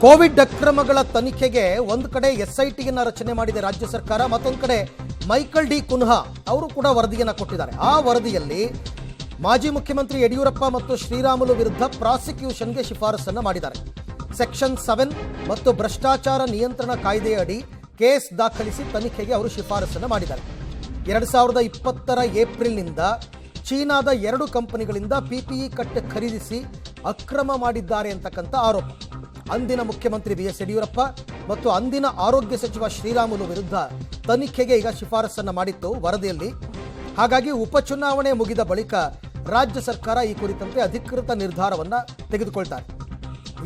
Covid ಅಕ್ರಮಗಳ ತನಿಖೆಗೆ ಒಂದು ಕಡೆ ಎಸ್ಐಟಿಯನ್ನು ರಚನೆ ಮಾಡಿದೆ ರಾಜ್ಯ ಸರ್ಕಾರ, ಮತ್ತೊಂದು ಕಡೆ ಮೈಕಲ್ ಡಿ ಕುನ್ಹಾ ಅವರು ಕೂಡ ವರದಿಯನ್ನು ಕೊಟ್ಟಿದ್ದಾರೆ. ಆ ವರದಿಯಲ್ಲಿ ಮಾಜಿ ಮುಖ್ಯಮಂತ್ರಿ ಯಡಿಯೂರಪ್ಪ ಮತ್ತು ಶ್ರೀರಾಮುಲು ವಿರುದ್ಧ ಪ್ರಾಸಿಕ್ಯೂಷನ್ಗೆ ಶಿಫಾರಸನ್ನು ಮಾಡಿದ್ದಾರೆ. ಸೆಕ್ಷನ್ 7 ಮತ್ತು ಭ್ರಷ್ಟಾಚಾರ ನಿಯಂತ್ರಣ ಕಾಯ್ದೆ ಅಡಿ ಕೇಸ್ ದಾಖಲಿಸಿ ತನಿಖೆಗೆ ಅವರು ಶಿಫಾರಸನ್ನು ಮಾಡಿದ್ದಾರೆ. 2020 ಏಪ್ರಿಲ್ನಿಂದ ಚೀನಾದ 2 ಕಂಪನಿಗಳಿಂದ ಪಿಪಿಇ ಕಟ್ ಖರೀದಿಸಿ ಅಕ್ರಮ ಮಾಡಿದ್ದಾರೆ ಅಂತಕ್ಕಂಥ ಆರೋಪ. ಅಂದಿನ ಮುಖ್ಯಮಂತ್ರಿ ಬಿಎಸ್ ಯಡಿಯೂರಪ್ಪ ಮತ್ತು ಅಂದಿನ ಆರೋಗ್ಯ ಸಚಿವ ಶ್ರೀರಾಮುಲು ವಿರುದ್ಧ ತನಿಖೆಗೆ ಈಗ ಶಿಫಾರಸನ್ನು ಮಾಡಿತ್ತು ವರದಿಯಲ್ಲಿ. ಹಾಗಾಗಿ ಉಪಚುನಾವಣೆ ಮುಗಿದ ಬಳಿಕ ರಾಜ್ಯ ಸರ್ಕಾರ ಈ ಕುರಿತಂತೆ ಅಧಿಕೃತ ನಿರ್ಧಾರವನ್ನು ತೆಗೆದುಕೊಳ್ತಾರೆ.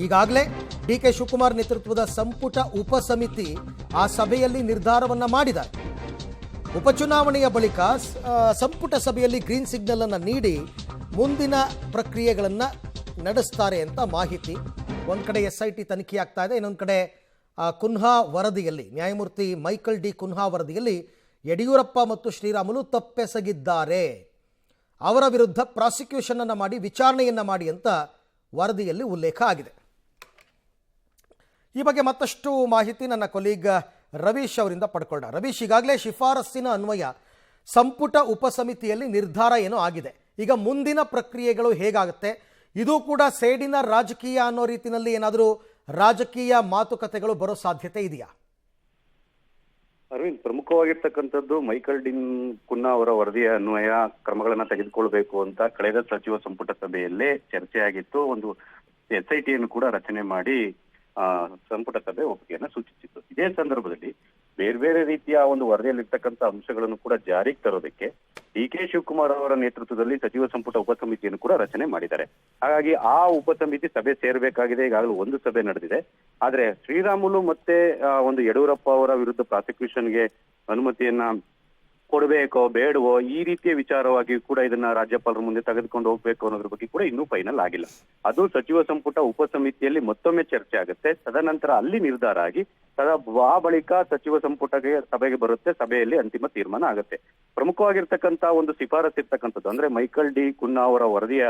ಈಗಾಗಲೇ ಡಿಕೆ ಶಿವಕುಮಾರ್ ನೇತೃತ್ವದ ಸಂಪುಟ ಉಪಸಮಿತಿ ಆ ಸಭೆಯಲ್ಲಿ ನಿರ್ಧಾರವನ್ನು ಮಾಡಿದ್ದಾರೆ. ಉಪಚುನಾವಣೆಯ ಬಳಿಕ ಸಂಪುಟ ಸಭೆಯಲ್ಲಿ ಗ್ರೀನ್ ಸಿಗ್ನಲ್ ಅನ್ನು ನೀಡಿ ಮುಂದಿನ ಪ್ರಕ್ರಿಯೆಗಳನ್ನು ನಡೆಸ್ತಾರೆ ಅಂತ ಮಾಹಿತಿ. ಒಂದು ಕಡೆ ಎಸ್ಐಟಿ ತನಿಖೆ ಆಗ್ತಾ ಇದೆ, ಇನ್ನೊಂದು ಕಡೆ ಕುನ್ಹಾ ವರದಿಯಲ್ಲಿ, ನ್ಯಾಯಮೂರ್ತಿ ಮೈಕಲ್ ಡಿ ಕುನ್ಹಾ ವರದಿಯಲ್ಲಿ ಯಡಿಯೂರಪ್ಪ ಮತ್ತು ಶ್ರೀರಾಮುಲು ತಪ್ಪೆಸಗಿದ್ದಾರೆ, ಅವರ ವಿರುದ್ಧ ಪ್ರಾಸಿಕ್ಯೂಷನ್ ಅನ್ನು ಮಾಡಿ ವಿಚಾರಣೆಯನ್ನು ಮಾಡಿ ಅಂತ ವರದಿಯಲ್ಲಿ ಉಲ್ಲೇಖ ಆಗಿದೆ. ಈ ಬಗ್ಗೆ ಮತ್ತಷ್ಟು ಮಾಹಿತಿ ನನ್ನ ಕೊಲೀಗ್ ರವೀಶ್ ಅವರಿಂದ ಪಡ್ಕೊಂಡ. ರವೀಶ್, ಈಗಾಗಲೇ ಶಿಫಾರಸ್ಸಿನ ಅನ್ವಯ ಸಂಪುಟ ಉಪಸಮಿತಿಯಲ್ಲಿ ನಿರ್ಧಾರ ಏನೋ ಆಗಿದೆ. ಈಗ ಮುಂದಿನ ಪ್ರಕ್ರಿಯೆಗಳು ಹೇಗಾಗುತ್ತೆ? ಇದು ಕೂಡ ಸೇಡಿನ ರಾಜಕೀಯ ಅನ್ನೋ ರೀತಿಯಲ್ಲಿ ಏನಾದರೂ ರಾಜಕೀಯ ಮಾತುಕತೆಗಳು ಬರೋ ಸಾಧ್ಯತೆ ಇದೆಯಾ? ಅರವಿಂದ್, ಪ್ರಮುಖವಾಗಿರ್ತಕ್ಕಂಥದ್ದು ಮೈಕಲ್ ಡಿ ಕುನ್ಹಾ ಅವರ ವರದಿಯ ಅನ್ವಯ ಕ್ರಮಗಳನ್ನ ತೆಗೆದುಕೊಳ್ಬೇಕು ಅಂತ ಕಳೆದ ಸಚಿವ ಸಂಪುಟ ಸಭೆಯಲ್ಲೇ ಚರ್ಚೆ ಆಗಿತ್ತು. ಒಂದು ಎಸ್ಐಟಿಯನ್ನು ಕೂಡ ರಚನೆ ಮಾಡಿ ಸಂಪುಟ ಸಭೆ ಒಪ್ಪಿಗೆಯನ್ನು ಸೂಚಿಸಿತ್ತು. ಇದೇ ಸಂದರ್ಭದಲ್ಲಿ ಬೇರೆ ಬೇರೆ ರೀತಿಯ ಒಂದು ವರದಿಯಲ್ಲಿರ್ತಕ್ಕಂಥ ಅಂಶಗಳನ್ನು ಕೂಡ ಜಾರಿಗೆ ತರೋದಕ್ಕೆ ಡಿಕೆ ಶಿವಕುಮಾರ್ ಅವರ ನೇತೃತ್ವದಲ್ಲಿ ಸಚಿವ ಸಂಪುಟ ಉಪಸಮಿತಿಯನ್ನು ಕೂಡ ರಚನೆ ಮಾಡಿದ್ದಾರೆ. ಹಾಗಾಗಿ ಆ ಉಪಸಮಿತಿ ಸಭೆ ಸೇರ್ಬೇಕಾಗಿದೆ. ಈಗಾಗಲೇ ಒಂದು ಸಭೆ ನಡೆದಿದೆ. ಆದ್ರೆ ಶ್ರೀರಾಮುಲು ಮತ್ತೆ ಒಂದು ಯಡಿಯೂರಪ್ಪ ಅವರ ವಿರುದ್ಧ ಪ್ರಾಸಿಕ್ಯೂಷನ್ಗೆ ಅನುಮತಿಯನ್ನ ಕೊಡಬೇಕೋ ಬೇಡವೋ ಈ ರೀತಿಯ ವಿಚಾರವಾಗಿ ಕೂಡ ಇದನ್ನ ರಾಜ್ಯಪಾಲರ ಮುಂದೆ ತೆಗೆದುಕೊಂಡು ಹೋಗ್ಬೇಕು ಅನ್ನೋದ್ರ ಬಗ್ಗೆ ಕೂಡ ಇನ್ನೂ ಫೈನಲ್ ಆಗಿಲ್ಲ. ಅದು ಸಚಿವ ಸಂಪುಟ ಉಪಸಮಿತಿಯಲ್ಲಿ ಮತ್ತೊಮ್ಮೆ ಚರ್ಚೆ ಆಗುತ್ತೆ. ತದನಂತರ ಅಲ್ಲಿ ನಿರ್ಧಾರ ಆಗಿ ಆ ಬಳಿಕ ಸಚಿವ ಸಂಪುಟಕ್ಕೆ ಸಭೆಗೆ ಬರುತ್ತೆ. ಸಭೆಯಲ್ಲಿ ಅಂತಿಮ ತೀರ್ಮಾನ ಆಗುತ್ತೆ. ಪ್ರಮುಖವಾಗಿರ್ತಕ್ಕಂಥ ಒಂದು ಶಿಫಾರಸ್ ಇರ್ತಕ್ಕಂಥದ್ದು ಅಂದ್ರೆ ಮೈಕಲ್ ಡಿ ಕುನ್ಹಾ ಅವರ ವರದಿಯ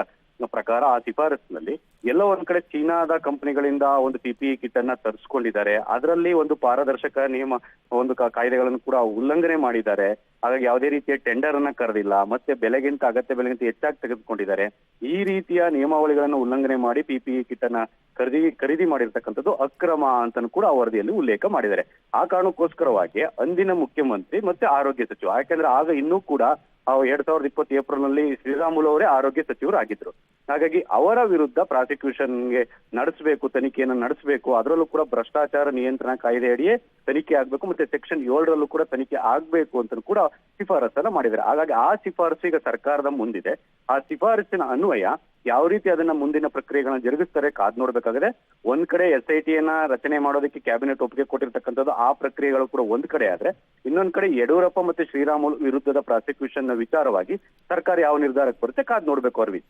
ಪ್ರಕಾರ ಆ ಶಿಫಾರಸ್ನಲ್ಲಿ ಎಲ್ಲೋ ಒಂದ್ ಕಡೆ ಚೀನಾದ ಕಂಪನಿಗಳಿಂದ ಒಂದು ಪಿಪಿಇ ಕಿಟ್ ಅನ್ನ ತರಿಸ್ಕೊಂಡಿದ್ದಾರೆ. ಅದರಲ್ಲಿ ಒಂದು ಪಾರದರ್ಶಕ ನಿಯಮ ಒಂದು ಕಾಯ್ದೆಗಳನ್ನು ಕೂಡ ಉಲ್ಲಂಘನೆ ಮಾಡಿದ್ದಾರೆ. ಹಾಗಾಗಿ ಯಾವುದೇ ರೀತಿಯ ಟೆಂಡರ್ ಅನ್ನ ಕರೆದಿಲ್ಲ, ಮತ್ತೆ ಬೆಲೆಗಿಂತ ಅಗತ್ಯ ಬೆಲೆಗಿಂತ ಹೆಚ್ಚಾಗಿ ತೆಗೆದುಕೊಂಡಿದ್ದಾರೆ. ಈ ರೀತಿಯ ನಿಯಮಾವಳಿಗಳನ್ನು ಉಲ್ಲಂಘನೆ ಮಾಡಿ ಪಿಪಿಇ ಕಿಟ್ ಅನ್ನ ಖರೀದಿ ಮಾಡಿರ್ತಕ್ಕಂಥದ್ದು ಅಕ್ರಮ ಅಂತನೂ ಕೂಡ ಆ ವರದಿಯಲ್ಲಿ ಉಲ್ಲೇಖ ಮಾಡಿದ್ದಾರೆ. ಆ ಕಾರಣಕ್ಕೋಸ್ಕರವಾಗಿ ಅಂದಿನ ಮುಖ್ಯಮಂತ್ರಿ ಮತ್ತೆ ಆರೋಗ್ಯ ಸಚಿವ, ಯಾಕೆಂದ್ರೆ ಆಗ ಇನ್ನೂ ಕೂಡ 2020 ಏಪ್ರಿಲ್ನಲ್ಲಿ ಶ್ರೀರಾಮುಲು ಅವರೇ ಆರೋಗ್ಯ ಸಚಿವರು ಆಗಿದ್ರು. ಹಾಗಾಗಿ ಅವರ ವಿರುದ್ಧ ಪ್ರಾಸಿಕ್ಯೂಷನ್ಗೆ ನಡೆಸಬೇಕು, ತನಿಖೆಯನ್ನು ನಡೆಸಬೇಕು. ಅದರಲ್ಲೂ ಕೂಡ ಭ್ರಷ್ಟಾಚಾರ ನಿಯಂತ್ರಣ ಕಾಯ್ದೆ ಅಡಿಯೇ ತನಿಖೆ ಆಗ್ಬೇಕು, ಮತ್ತೆ ಸೆಕ್ಷನ್ 7ರಲ್ಲೂ ಕೂಡ ತನಿಖೆ ಆಗ್ಬೇಕು ಅಂತ ಕೂಡ ಶಿಫಾರಸನ್ನ ಮಾಡಿದ್ದಾರೆ. ಹಾಗಾಗಿ ಆ ಶಿಫಾರಸು ಈಗ ಸರ್ಕಾರದ ಮುಂದಿದೆ. ಆ ಶಿಫಾರಸಿನ ಅನ್ವಯ ಯಾವ ರೀತಿ ಅದನ್ನ ಮುಂದಿನ ಪ್ರಕ್ರಿಯೆಗಳನ್ನ ಜರುಗಿಸ್ತಾರೆ ಕಾದ್ ನೋಡ್ಬೇಕಾಗಿದೆ. ಒಂದ್ ಕಡೆ ಎಸ್ಐಟಿಯನ್ನ ರಚನೆ ಮಾಡೋದಕ್ಕೆ ಕ್ಯಾಬಿನೆಟ್ ಒಪ್ಪಿಗೆ ಕೊಟ್ಟಿರ್ತಕ್ಕಂಥದ್ದು, ಆ ಪ್ರಕ್ರಿಯೆಗಳು ಕೂಡ ಒಂದ್ ಕಡೆ ಆದ್ರೆ, ಇನ್ನೊಂದ್ ಕಡೆ ಯಡಿಯೂರಪ್ಪ ಮತ್ತೆ ಶ್ರೀರಾಮುಲು ವಿರುದ್ಧದ ಪ್ರಾಸಿಕ್ಯೂಷನ್ ವಿಚಾರವಾಗಿ ಸರ್ಕಾರ ಯಾವ ನಿರ್ಧಾರಕ್ಕೆ ಬರುತ್ತೆ ಕಾದ್ ನೋಡ್ಬೇಕು. ಅರವಿಂದ್.